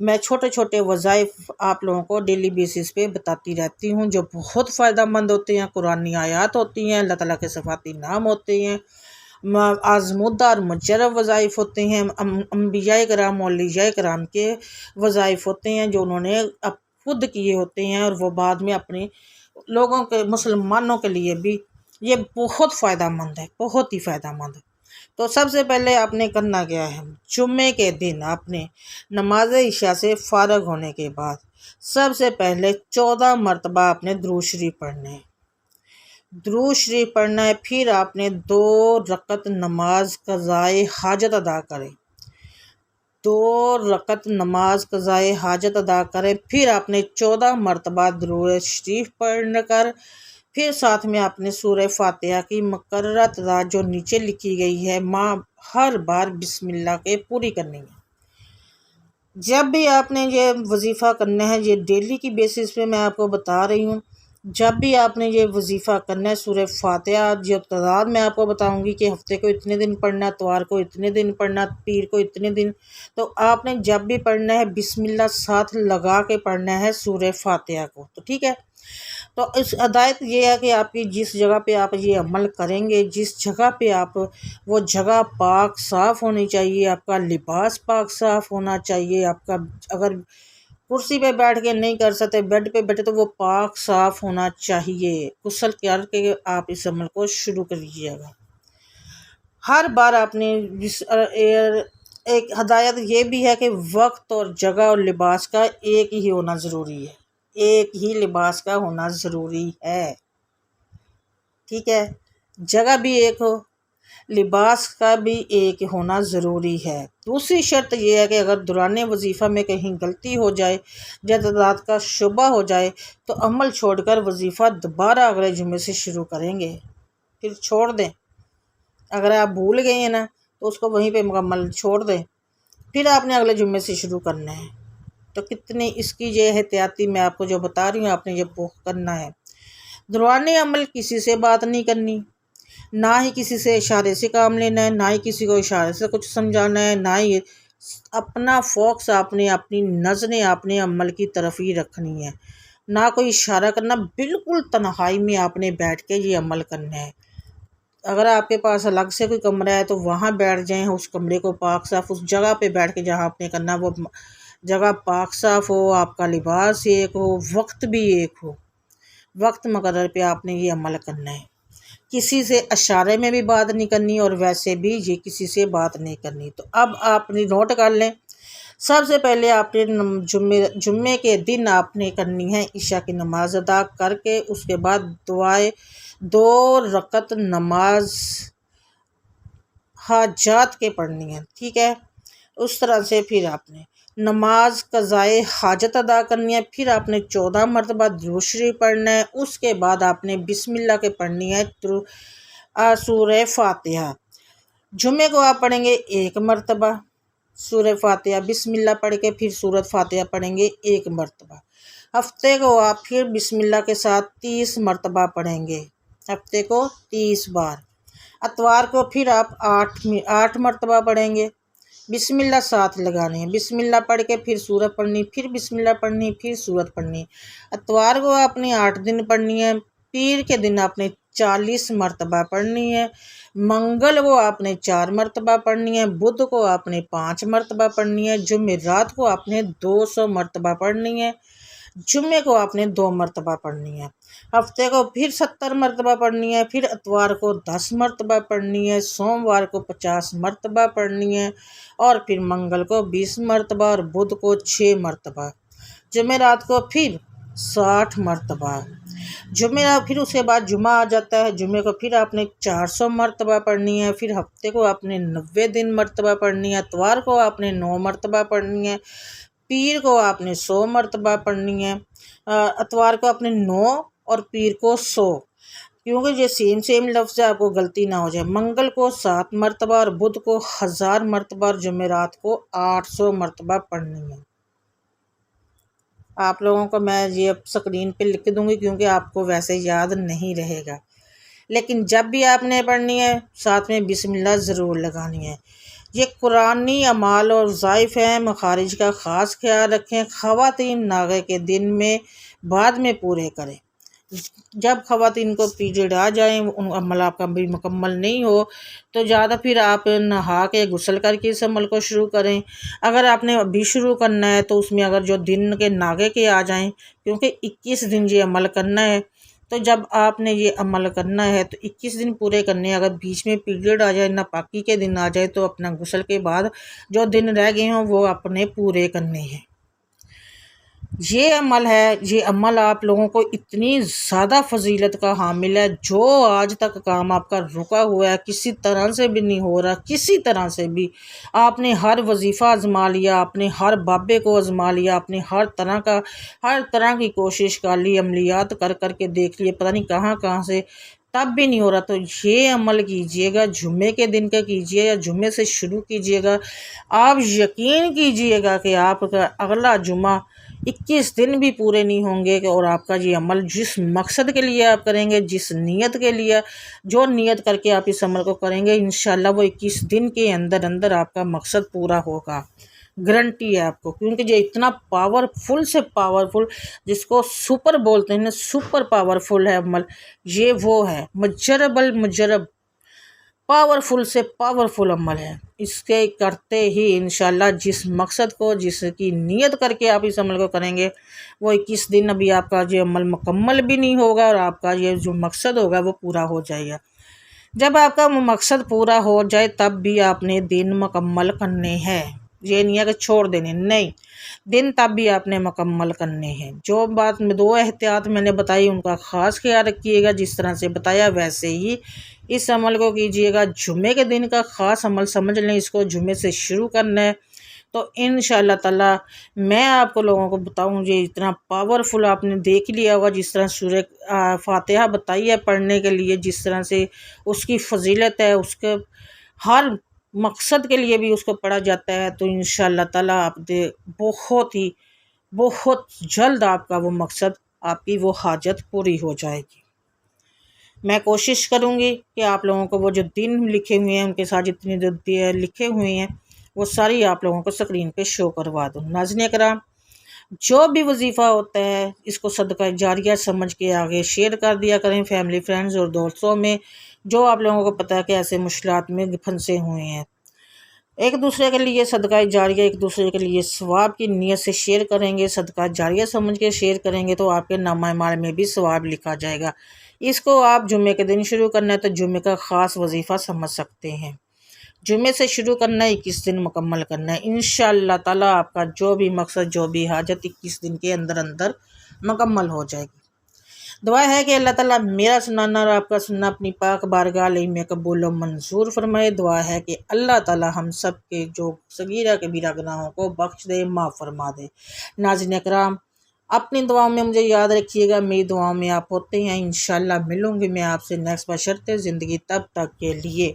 میں چھوٹے چھوٹے وظائف آپ لوگوں کو ڈیلی بیسس پہ بتاتی رہتی ہوں جو بہت فائدہ مند ہوتے ہیں، قرآنی آیات ہوتی ہیں، اللہ تعالیٰ کے صفاتی نام ہوتے ہیں، آزمودہ اور مجرب وظائف ہوتے ہیں، انبیاء کرام اولیاء کرام کے وظائف ہوتے ہیں جو انہوں نے خود کیے ہوتے ہیں، اور وہ بعد میں اپنے لوگوں کے مسلمانوں کے لیے بھی یہ بہت فائدہ مند ہے، بہت ہی فائدہ مند ہے۔ تو سب سے پہلے آپ نے کرنا کیا ہے، جمعے کے دن آپ نے نماز عشاء سے فارغ ہونے کے بعد سب سے پہلے 14 مرتبہ آپ نے درود شریف پڑھنا ہے، درود شریف پڑھنا ہے، پھر آپ نے 2 رکعت نماز قضائے حاجت ادا کریں، 2 رکعت نماز قضائے حاجت ادا کریں، پھر آپ نے 14 مرتبہ درود شریف پڑھ کر پھر ساتھ میں آپ نے سورہ فاتحہ کی مقررہ تعداد جو نیچے لکھی گئی ہے ہر بار بسم اللہ کے پوری کرنی ہے۔ جب بھی آپ نے یہ وظیفہ کرنا ہے، یہ ڈیلی کی بیسس پہ میں آپ کو بتا رہی ہوں، جب بھی آپ نے یہ وظیفہ کرنا ہے، سورہ فاتحہ جو تعداد میں آپ کو بتاؤں گی کہ ہفتے کو اتنے دن پڑھنا، اتوار کو اتنے دن پڑھنا، پیر کو اتنے دن، تو آپ نے جب بھی پڑھنا ہے بسم اللہ ساتھ لگا کے پڑھنا ہے سورہ فاتحہ کو، تو ٹھیک ہے۔ تو اس ہدایت یہ ہے کہ آپ کی جس جگہ پہ آپ یہ عمل کریں گے، جس جگہ پہ آپ، وہ جگہ پاک صاف ہونی چاہیے، آپ کا لباس پاک صاف ہونا چاہیے، آپ کا اگر کرسی پہ بیٹھ کے نہیں کر سکتے، بیڈ پہ بیٹھے تو وہ پاک صاف ہونا چاہیے، غسل کر کے آپ اس عمل کو شروع کریے گا۔ ہر بار آپ نے ایک ہدایت یہ بھی ہے کہ وقت اور جگہ اور لباس کا ایک ہی ہونا ضروری ہے، ایک ہی لباس کا ہونا ضروری ہے، ٹھیک ہے، جگہ بھی ایک ہو، لباس کا بھی ایک ہونا ضروری ہے۔ دوسری شرط یہ ہے کہ اگر دوران وظیفہ میں کہیں غلطی ہو جائے، جدت کا شبہ ہو جائے، تو عمل چھوڑ کر وظیفہ دوبارہ اگلے جمعے سے شروع کریں گے، پھر چھوڑ دیں۔ اگر آپ بھول گئے ہیں نا تو اس کو وہیں پہ مکمل چھوڑ دیں، پھر آپ نے اگلے جمعے سے شروع کرنا ہے۔ تو کتنی اس کی یہ احتیاطی میں آپ کو جو بتا رہی ہوں، آپ نے یہ کرنا ہے۔ دوران عمل کسی سے بات نہیں کرنی، نہ ہی کسی سے اشارے سے کام لینا ہے، نہ ہی کسی کو اشارے سے کچھ سمجھانا ہے، نہ ہی اپنا فوکس آپ نے، اپنی نظریں اپنے عمل کی طرف ہی رکھنی ہے، نہ کوئی اشارہ کرنا، بالکل تنہائی میں آپ نے بیٹھ کے یہ عمل کرنا ہے۔ اگر آپ کے پاس الگ سے کوئی کمرہ ہے تو وہاں بیٹھ جائیں، اس کمرے کو پاک صاف، اس جگہ پہ بیٹھ کے جہاں آپ نے کرنا وہ جگہ پاک صاف ہو، آپ کا لباس ایک ہو، وقت بھی ایک ہو، وقت مقرر پہ آپ نے یہ عمل کرنا ہے۔ کسی سے اشارے میں بھی بات نہیں کرنی اور ویسے بھی یہ کسی سے بات نہیں کرنی۔ تو اب آپ نے نوٹ کر لیں، سب سے پہلے آپ نے جمعے کے دن آپ نے کرنی ہے عشاء کی نماز ادا کر کے، اس کے بعد 2 رکعت نماز حاجات کے پڑھنی ہے، ٹھیک ہے۔ اس طرح سے پھر آپ نے نماز قضائے حاجت ادا کرنی ہے، پھر آپ نے 14 مرتبہ درود شریف پڑھنا ہے، اس کے بعد آپ نے بسم اللہ کے پڑھنی ہے سورہ فاتحہ۔ جمعے کو آپ پڑھیں گے 1 مرتبہ سورہ فاتحہ، بسم اللہ پڑھ کے پھر سورۃ فاتحہ پڑھیں گے 1 مرتبہ۔ ہفتے کو آپ پھر بسم اللہ کے ساتھ 30 مرتبہ پڑھیں گے، ہفتے کو 30 بار۔ اتوار کو پھر آپ 8 مرتبہ پڑھیں گے، بسم اللہ ساتھ لگانے ہیں، بسم اللہ پڑھ کے پھر سورت پڑھنی، پھر بسم اللہ پڑھنی، پھر سورت پڑھنی۔ اتوار کو آپ نے 8 دن پڑھنی ہے، پیر کے دن آپ نے 40 مرتبہ پڑھنی ہے، منگل کو آپ نے 4 مرتبہ پڑھنی ہے، بدھ کو آپ نے 5 مرتبہ پڑھنی ہے، جمعرات کو آپ نے 200 مرتبہ پڑھنی ہے، جمعے کو آپ نے 2 مرتبہ پڑھنی ہے، ہفتے کو پھر 70 مرتبہ پڑھنی ہے، پھر اتوار کو 10 مرتبہ پڑھنی ہے، سوموار کو 50 مرتبہ پڑھنی ہے، اور پھر منگل کو 20 مرتبہ اور بدھ کو 6 مرتبہ، جمعرات کو پھر 60 مرتبہ، پھر اس کے بعد جمعہ آ جاتا ہے، جمعے کو پھر آپ نے 400 مرتبہ پڑھنی ہے، پھر ہفتے کو آپ نے 90 دن مرتبہ پڑھنی ہے، اتوار کو آپ نے 9 مرتبہ پڑھنی ہے، پیر کو آپ نے 100 مرتبہ پڑھنی ہے، اتوار کو آپ نے 9 اور پیر کو 100، کیونکہ یہ سیم لفظ ہے، آپ کو غلطی نہ ہو جائے۔ منگل کو 7 مرتبہ اور بدھ کو 1000 مرتبہ اور جمعرات کو 800 مرتبہ پڑھنی ہے۔ آپ لوگوں کو میں یہ اسکرین پہ لکھ دوں گی کیونکہ آپ کو ویسے یاد نہیں رہے گا، لیکن جب بھی آپ نے پڑھنی ہے ساتھ میں بسم اللہ ضرور لگانی ہے۔ یہ قرآنی اعمال اور وظائف ہیں، مخارج کا خاص خیال رکھیں۔ خواتین ناغے کے دن میں بعد میں پورے کریں۔ جب خواتین کو پیریڈ آ جائیں، عمل آپ کا بھی مکمل نہیں ہو تو زیادہ پھر آپ نہا کے غسل کر کے اس عمل کو شروع کریں۔ اگر آپ نے ابھی شروع کرنا ہے تو اس میں اگر جو دن کے ناغے کے آ جائیں، کیونکہ 21 دن یہ عمل کرنا ہے، تو جب آپ نے یہ عمل کرنا ہے تو 21 دن پورے کرنے ہیں۔ اگر بیچ میں پیریڈ آ جائے، ناپاکی کے دن آ جائے، تو اپنا غسل کے بعد جو دن رہ گئے ہوں وہ اپنے پورے کرنے ہیں۔ یہ عمل ہے، یہ عمل آپ لوگوں کو اتنی زیادہ فضیلت کا حامل ہے، جو آج تک کام آپ کا رکا ہوا ہے کسی طرح سے بھی نہیں ہو رہا، کسی طرح سے بھی۔ آپ نے ہر وظیفہ آزما لیا، آپ نے ہر بابے کو آزما لیا، آپ نے ہر طرح کی کوشش کر لی، عملیات کر کر کے دیکھ لیے، پتہ نہیں کہاں کہاں سے، تب بھی نہیں ہو رہا۔ تو یہ عمل کیجئے گا، جمعے کے دن کا کیجئے یا جمعے سے شروع کیجئے گا۔ آپ یقین کیجئے گا کہ آپ کا اگلا جمعہ 21 دن بھی پورے نہیں ہوں گے، اور آپ کا یہ عمل جس مقصد کے لیے آپ کریں گے، جس نیت کے لیے، جو نیت کر کے آپ اس عمل کو کریں گے، انشاءاللہ وہ 21 دن کے اندر اندر آپ کا مقصد پورا ہوگا، گارنٹی ہے آپ کو۔ کیونکہ یہ اتنا پاورفل سے پاورفل، جس کو سپر بولتے ہیں نا، سپر پاورفل ہے عمل، یہ وہ ہے، مجرب المجرب، پاورفل سے پاورفل عمل ہے۔ اس کے کرتے ہی انشاءاللہ جس مقصد کو، جس کی نیت کر کے آپ اس عمل کو کریں گے، وہ 21 دن ابھی آپ کا یہ عمل مکمل بھی نہیں ہوگا، اور آپ کا یہ جو مقصد ہوگا وہ پورا ہو جائے گا۔ جب آپ کا مقصد پورا ہو جائے تب بھی آپ نے دن مکمل کرنے ہیں، یہ نہیں ہے کہ چھوڑ دینے، نہیں، دن تب بھی آپ نے مکمل کرنے ہیں۔ جو بات میں 2 احتیاط میں نے بتائی ان کا خاص خیال رکھیے گا، جس طرح سے بتایا ویسے ہی اس عمل کو کیجیے گا۔ جمعے کے دن کا خاص عمل سمجھ لیں، اس کو جمعے سے شروع کرنا ہے، تو انشاءاللہ تعالی میں آپ کو لوگوں کو بتاؤں، یہ اتنا پاورفل آپ نے دیکھ لیا ہوگا، جس طرح سورہ فاتحہ بتائی ہے پڑھنے کے لیے، جس طرح سے اس کی فضیلت ہے، اس کے ہر مقصد کے لیے بھی اس کو پڑھا جاتا ہے، تو انشاءاللہ تعالی آپ بہت جلد آپ کا وہ مقصد، آپ کی وہ حاجت پوری ہو جائے گی۔ میں کوشش کروں گی کہ آپ لوگوں کو وہ جو دن لکھے ہوئے ہیں، ان کے ساتھ جتنے جو لکھے ہوئے ہیں، وہ ساری آپ لوگوں کو اسکرین پہ شو کروا دوں۔ ناظرین کرام، جو بھی وظیفہ ہوتا ہے اس کو صدقہ جاریہ سمجھ کے آگے شیئر کر دیا کریں فیملی، فرینڈز اور دوستوں میں، جو آپ لوگوں کو پتہ ہے کہ ایسے مشکلات میں پھنسے ہوئے ہیں۔ ایک دوسرے کے لیے صدقہ جاریہ، ایک دوسرے کے لیے ثواب کی نیت سے شیئر کریں گے، صدقہ جاریہ سمجھ کے شیئر کریں گے، تو آپ کے نامہ اعمال میں بھی ثواب لکھا جائے گا۔ اس کو آپ جمعے کے دن شروع کرنا ہے تو جمعے کا خاص وظیفہ سمجھ سکتے ہیں۔ جمعے سے شروع کرنا ہے، 21 دن مکمل کرنا ہے، انشاءاللہ تعالی آپ کا جو بھی مقصد، جو بھی حاجت 21 دن کے اندر اندر مکمل ہو جائے گی۔ دعا ہے کہ اللہ تعالیٰ میرا سنانا اور آپ کا سننا اپنی پاک بارگاہ علیہ میں قبول و منظور فرمائے۔ دعا ہے کہ اللہ تعالیٰ ہم سب کے جو صغیرہ کبیرہ گناہوں کو بخش دے، معاف فرما دے۔ ناظرین کرام، اپنی دعاؤں میں مجھے یاد رکھیے گا، میری دعاؤں میں آپ ہوتے ہیں۔ انشاءاللہ ملوں گی میں آپ سے نیکسٹ بشرطِ زندگی، تب تک کے لیے